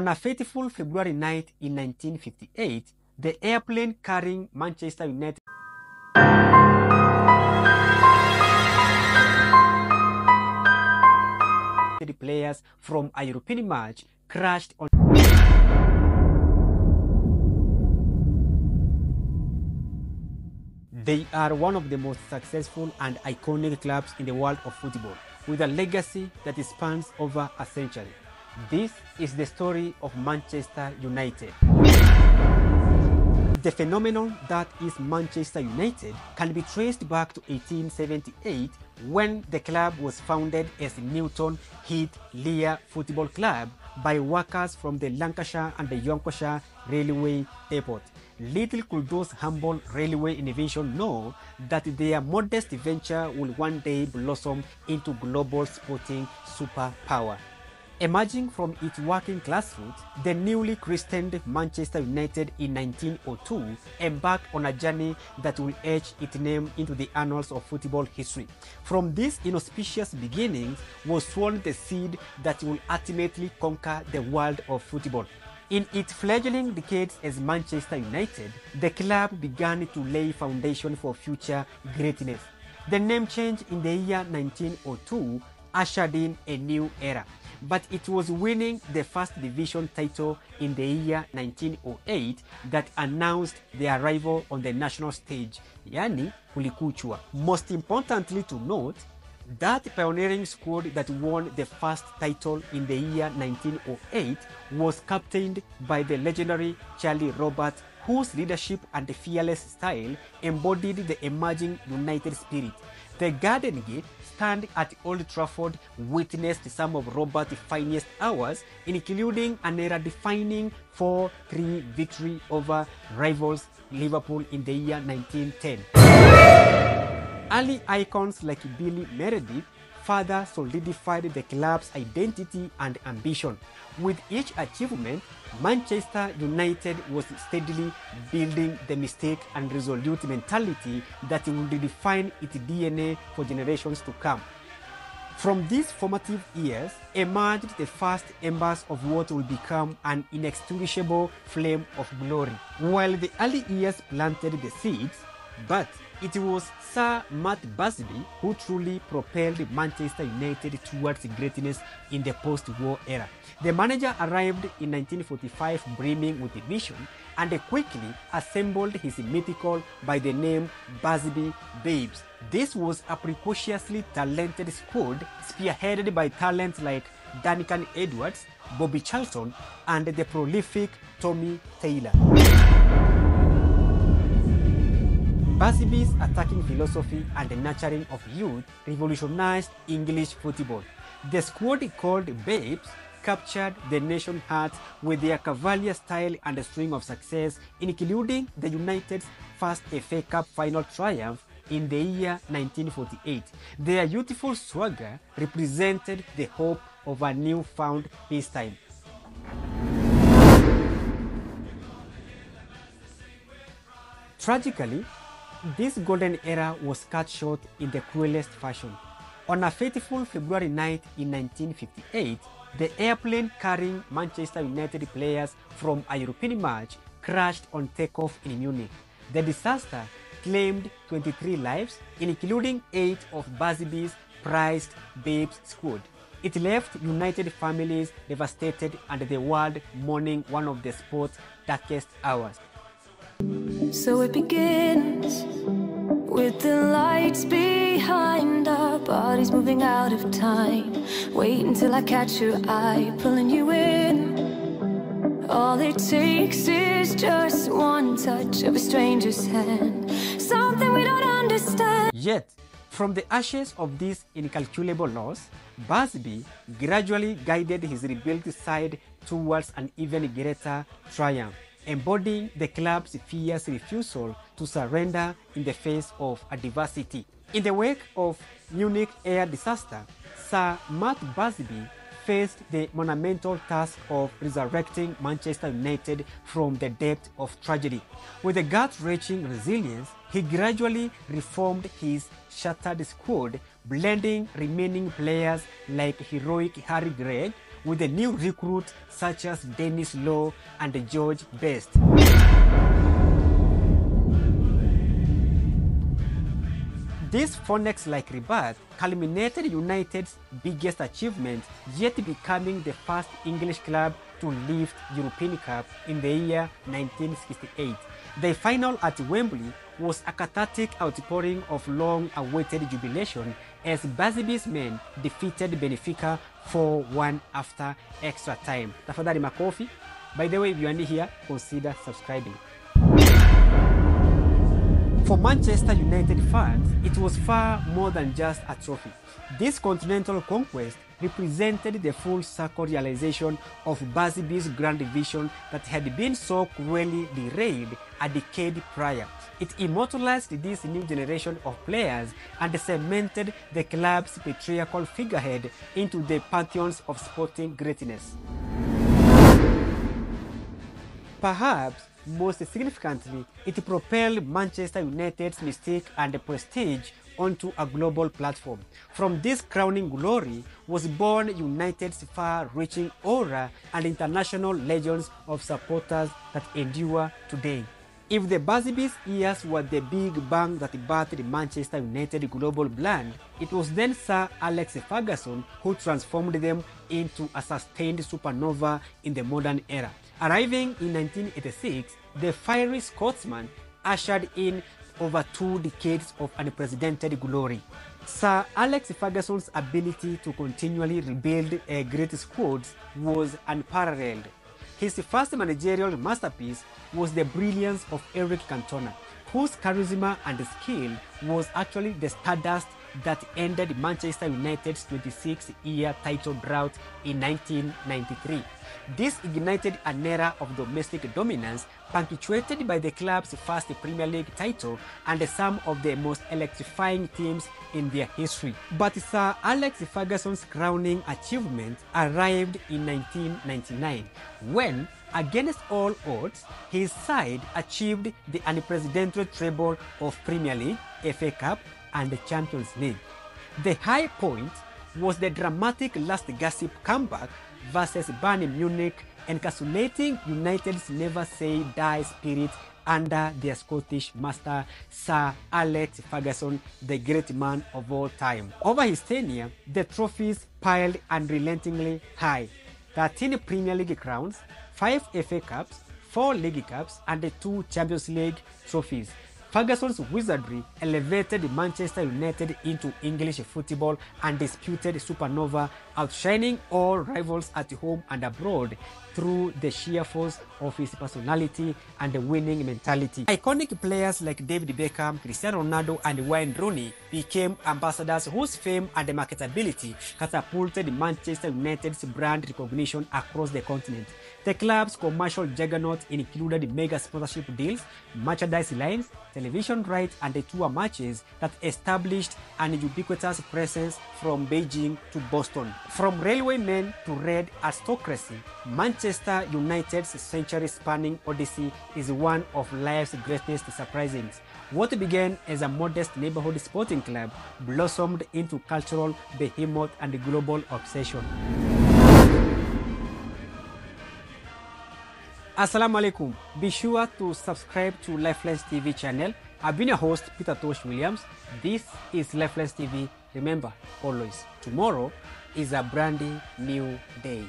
On a fateful February night in 1958, the airplane carrying Manchester United players from a European match crashed on. They are one of the most successful and iconic clubs in the world of football, with a legacy that spans over a century. This is the story of Manchester United. The phenomenon that is Manchester United can be traced back to 1878, when the club was founded as Newton Heath Lear Football Club by workers from the Lancashire and the Yorkshire Railway Depot. Little could those humble railway innovations know that their modest venture will one day blossom into global sporting superpower. Emerging from its working class roots, the newly christened Manchester United in 1902 embarked on a journey that will etch its name into the annals of football history. From these inauspicious beginnings was sown the seed that will ultimately conquer the world of football. In its fledgling decades as Manchester United, the club began to lay foundation for future greatness. The name change in the year 1902 ushered in a new era, but it was winning the first division title in the year 1908 that announced the arrival on the national stage, yani kulikuchwa. Most importantly to note, that pioneering squad that won the first title in the year 1908 was captained by the legendary Charlie Roberts, whose leadership and fearless style embodied the emerging United spirit. The Garden Gate stand at Old Trafford witnessed some of Roberts' finest hours, including an era-defining 4-3 victory over rivals Liverpool in the year 1910. Early icons like Billy Meredith further solidified the club's identity and ambition. With each achievement, Manchester United was steadily building the mistake and resolute mentality that would define its DNA for generations to come. From these formative years emerged the first embers of what will become an inextinguishable flame of glory. While the early years planted the seeds, but it was Sir Matt Busby who truly propelled Manchester United towards greatness in the post-war era. The manager arrived in 1945 brimming with vision and quickly assembled his mythical by the name Busby Babes. This was a precociously talented squad spearheaded by talents like Duncan Edwards, Bobby Charlton, and the prolific Tommy Taylor. Busby's attacking philosophy and the nurturing of youth revolutionized English football. The squad called Babes captured the nation's heart with their cavalier style and a string of success, including the United's first FA Cup final triumph in the year 1948. Their youthful swagger represented the hope of a newfound peacetime. Tragically, this golden era was cut short in the cruelest fashion. On a fateful February night in 1958, the airplane carrying Manchester United players from a European match crashed on takeoff in Munich. The disaster claimed 23 lives, including 8 of Busby's prized Babes squad. It left United families devastated and the world mourning one of the sport's darkest hours. So it begins with the lights behind our bodies moving out of time. Wait until I catch your eye, pulling you in. All it takes is just one touch of a stranger's hand, something we don't understand. Yet, from the ashes of this incalculable loss, Busby gradually guided his rebuilt side towards an even greater triumph, embodying the club's fierce refusal to surrender in the face of adversity. In the wake of Munich air disaster, Sir Matt Busby faced the monumental task of resurrecting Manchester United from the depth of tragedy. With a gut-wrenching resilience, he gradually reformed his shattered squad, blending remaining players like heroic Harry Gregg with a new recruit such as Dennis Law and George Best. This phoenix-like rebirth culminated United's biggest achievement, yet becoming the first English club to lift European Cup in the year 1968. The final at Wembley was a cathartic outpouring of long-awaited jubilation as Busby's men defeated Benfica 4-1 after extra time. Tafadhali makofi. By the way, if you are new here, consider subscribing. For Manchester United fans, it was far more than just a trophy. This continental conquest represented the full circle realization of Busby's grand vision that had been so cruelly derailed a decade prior. It immortalized this new generation of players and cemented the club's patriarchal figurehead into the pantheons of sporting greatness. Perhaps most significantly, it propelled Manchester United's mystique and prestige onto a global platform. From this crowning glory was born United's far-reaching aura and international legends of supporters that endure today. If the Busby's years were the big bang that birthed Manchester United global brand, it was then Sir Alex Ferguson who transformed them into a sustained supernova in the modern era. Arriving in 1986, the fiery Scotsman ushered in over 2 decades of unprecedented glory. Sir Alex Ferguson's ability to continually rebuild great squads was unparalleled. His first managerial masterpiece was the brilliance of Eric Cantona, whose charisma and skill was actually the stardust that ended Manchester United's 26-year title drought in 1993. This ignited an era of domestic dominance punctuated by the club's first Premier League title and some of the most electrifying teams in their history. But Sir Alex Ferguson's crowning achievement arrived in 1999 when, against all odds, his side achieved the unprecedented treble of Premier League, FA Cup and the Champions League. The high point was the dramatic last-gasp comeback versus Bayern Munich, encapsulating United's never-say-die spirit under their Scottish master Sir Alex Ferguson, the great man of all time. Over his tenure, the trophies piled unrelentingly high: 13 Premier League crowns, 5 FA Cups, 4 League Cups, and 2 Champions League trophies. Ferguson's wizardry elevated Manchester United into English football undisputed supernova, outshining all rivals at home and abroad through the sheer force of his personality and winning mentality. Iconic players like David Beckham, Cristiano Ronaldo, and Wayne Rooney became ambassadors whose fame and marketability catapulted Manchester United's brand recognition across the continent. The club's commercial juggernaut included mega sponsorship deals, merchandise lines, television rights, and tour matches that established an ubiquitous presence from Beijing to Boston. From railwaymen to red aristocracy, Manchester United's century-spanning odyssey is one of life's greatest surprises. What began as a modest neighborhood sporting club blossomed into cultural behemoth and global obsession. Assalamu alaikum. Be sure to subscribe to Lifeless TV channel. I've been your host, Peter Tosh Williams. This is Lifeless TV. Remember, always, tomorrow is a brand new day.